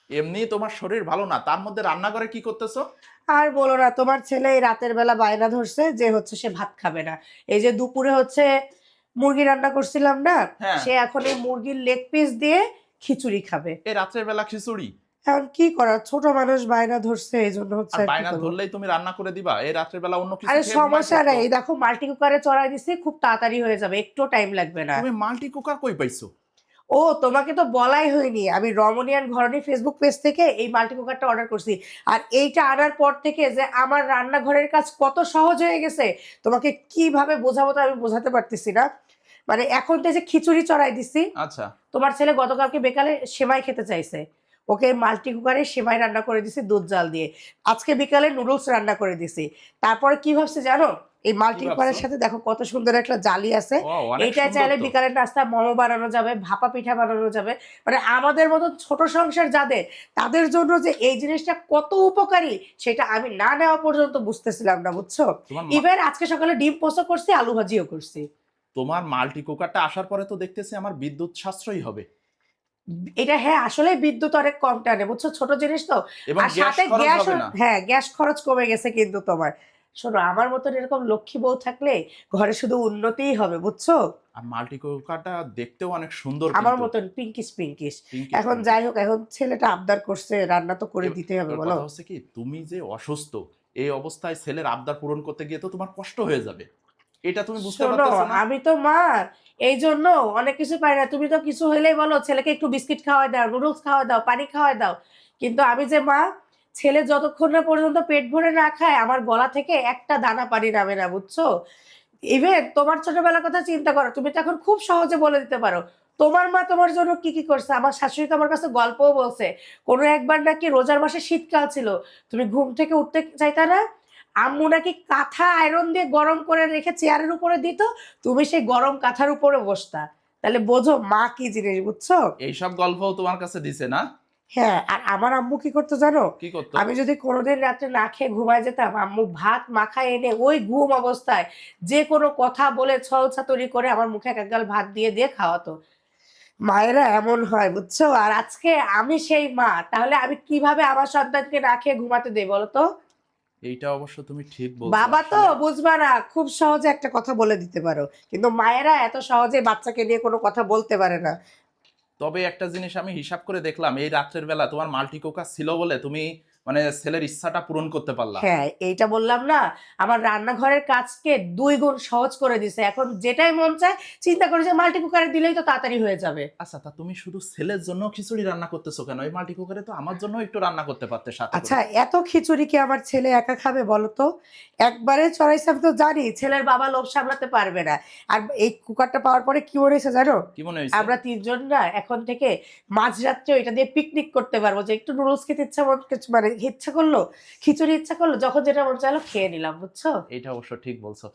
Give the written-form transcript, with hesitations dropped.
এমনি তোমার শরীর ভালো না, তার মধ্যে রান্নাঘরে কি করতেছো? আর বলো না, তোমার ছেলে এই রাতের বেলা বায়না ধরছে যে হচ্ছে সে ভাত খাবে না। এই যে দুপুরে হচ্ছে মুরগি রান্না করছিলাম না, হ্যাঁ। সে এখন এই মুরগির লেগ পিস দিয়ে খিচুড়ি খাবে। এই রাত্রের বেলা খিচুড়ি? এখন কি করার, ছোট মানুষ বায়না ধরছে এই জন্য হচ্ছে আর আর কি বায়না করবো। ধরলেই তুমি রান্না করে দিবা? এই রাত্রের বেলা অন্য কিছু আরে খেয়ে ঘুমায় সমস্যা পড়তো। নাই, এই দেখো মাল্টি কুকারে চড়াই দিছি, খুব তাড়াতাড়ি হয়ে যাবে, একটু টাইম লাগবে না। তুমি মাল্টি কুকার কই পাইছো? ও, তোমাকে তো বলাই হয়নি, আমি রমণিয়ান ঘরণী ফেসবুক পেজ থেকে এই মাল্টি কুকারটা অর্ডার করছি। আর এইটা আনার পর থেকে যে আমার রান্নাঘরের কাজ কত সহজ হয়ে গেছে, তোমাকে কিভাবে বোঝাবো তো আমি বোঝাতে পারতেছি না। মানে এখন তো এই যে খিচুড়ি চড়াই দিছি, আচ্ছা। তোমার ছেলে গতকালকে বিকালে সেমাই খেতে চাইছে, ওকে মাল্টি কুকারে সেমাই রান্না করে দিছি দুধ জাল দিয়ে। আজকে বিকালে নুডলস রান্না করে দিছি। তারপরে কি ভাবছে জানো, এই কি মাল্টি কুকারের ভাবছো? সাথে দেখো কত সুন্দর একটা জালি আছে, ও, অনেক এইটা সুন্দর চাইলে তো। বিকালের নাস্তা মোমো বানানো যাবে, ভাপা পিঠা বানানো যাবে। মানে আমাদের মতন ছোট সংসার যাদের, তাদের জন্য যে এই জিনিসটা কত উপকারী সেটা আমি না নেওয়া পর্যন্ত বুঝতেছিলাম না, বুঝছো। তোমার ইভেন আজকে সকালে ডিম পোস্টও করছি, আলু ভাজিও করছি। তোমার মাল্টি কুকারটা আসার পরে তো দেখতেছি আমার বিদ্যুৎ সাশ্রয়ী হবে। এটা হ্যাঁ, আসলে বিদ্যুৎ অনেক কম টানে, বুঝছো, ছোট জিনিস তো। এবং আর গ্যাস সাথে খরচ গ্যাস, হবে না। হ্যাঁ গ্যাস খরচ কমে গেছে কিন্তু তোমার। শোনো, আমার মতন এরকম লক্ষ্মী বউ থাকলে ঘরে শুধু উন্নতিই হবে, বুঝছো। আর মাল্টি কুকারটা দেখতেও অনেক সুন্দর আমার কিন্তু। মতন পিঙ্কিশ পিঙ্কিশ। পিঙ্কিশ এখন পিঙ্কিশ। যাই হোক, এখন ছেলেটা আবদার করছে, রান্না তো করে দিতে হবে, এবার বলো। কথা হচ্ছে কি, তুমি যে অসুস্থ, এই অবস্থায় ছেলের আবদার পূরণ করতে গিয়ে তো তোমার কষ্ট হয়ে যাবে। এটা তুমি বুঝতে শোনো, পারতেছো না? আমি তো মা, এই জন্য অনেক কিছু পারি না। তুমি তো কিছু হইলেই বলো ছেলেকে একটু বিস্কিট খাওয়াই দাও, নুডলস খাওয়াই দাও, পানি খাওয়াই দাও। কিন্তু আমি যে মা, ছেলে যতক্ষণ না পর্যন্ত পেট ভরে না খায় আমার গলা থেকে একটা দানা পানি নামে না, বুঝছো। ইভেন তোমার ছোটবেলার কথা চিন্তা করো, তুমি তো এখন খুব সহজে বলে দিতে পারো তোমার মা তোমার জন্য কি কি করছে। আমার শাশুড়ি তো আমার কাছে গল্পও বলছে, কোনো একবার নাকি রোজার মাসে শীতকাল ছিল, তুমি ঘুম থেকে উঠতে চাইতা না, আম্মু নাকি কাঁথা আয়রন দিয়ে গরম করে রেখে চেয়ারের উপরে দিত, তুমি সেই গরম কাঁথার উপরে বসতা। তাহলে বোঝো মা কি জিনিস, বুঝছো। এইসব গল্পও তোমার কাছে দিছে না? হ্যাঁ, আর আমার আম্মু কি করতো জানো, কি করতো? আমি যদি কোনোদিন রাত্রে না খেয়ে ঘুমায় যেতাম, আম্মু ভাত মাখায় এনে ওই ঘুম অবস্থায় যে কোনো কথা বলে ছল ছাতুরি করে আমার মুখে এক গাল ভাত দিয়ে দিয়ে খাওয়াতো। মায়েরা এমন হয়, বুঝছো। আর আজকে আমি সেই মা, তাহলে আমি কিভাবে আমার সন্তানকে না খেয়ে ঘুমাতে দেই বলো তো। এইটা অবশ্য তুমি ঠিক বলছো বাবা তো আসলে। বুঝবা না, খুব সহজে একটা কথা বলে দিতে পারো, কিন্তু মায়েরা এত সহজে বাচ্চাকে নিয়ে কোনো কথা বলতে পারে না। তবে একটা জিনিস আমি হিসাব করে দেখলাম, এই রাত্রের বেলা তোমার মাল্টি কুকার ছিল বলে তুমি মানে ছেলের ইচ্ছাটা পূরণ করতে পারলা। হ্যাঁ, এইটা বললাম না, আমার রান্নাঘরের কাজকে 2 গুণ সহজ করে দিছে। এখন যেটাই মন চায় চিন্তা করে যে মাল্টি কুকারে দিলেই তো তাড়াতাড়ি হয়ে যাবে। আচ্ছা, তা তুমি শুধু ছেলের জন্য খিচুড়ি রান্না করতেছো কেন? এই মাল্টি কুকারে তো আমার জন্য একটু রান্না করতে পারতে সাথে করে। আচ্ছা, এত খিচুড়ি কি আমার ছেলে একা খাবে বলো তো। একবারে চড়াইছে, আমি তো জানি ছেলের বাবা লোভ সামলাতে পারবে না। আর এই কুকারটা পাওয়ার পরে কি মনে হয়েছে জানো, কি মনে হয়েছে? আমরা 3জন না এখন থেকে মাঝরাত্রে এটা দিয়ে পিকনিক করতে পারবো, যে একটু নুডলস খেতে ইচ্ছা মানে ইচ্ছা করলো, খিচুড়ি ইচ্ছা করলো, যখন যেটা মন চাইলো খেয়ে নিলাম, বুঝছো। এটা অবশ্য ঠিক বলছো।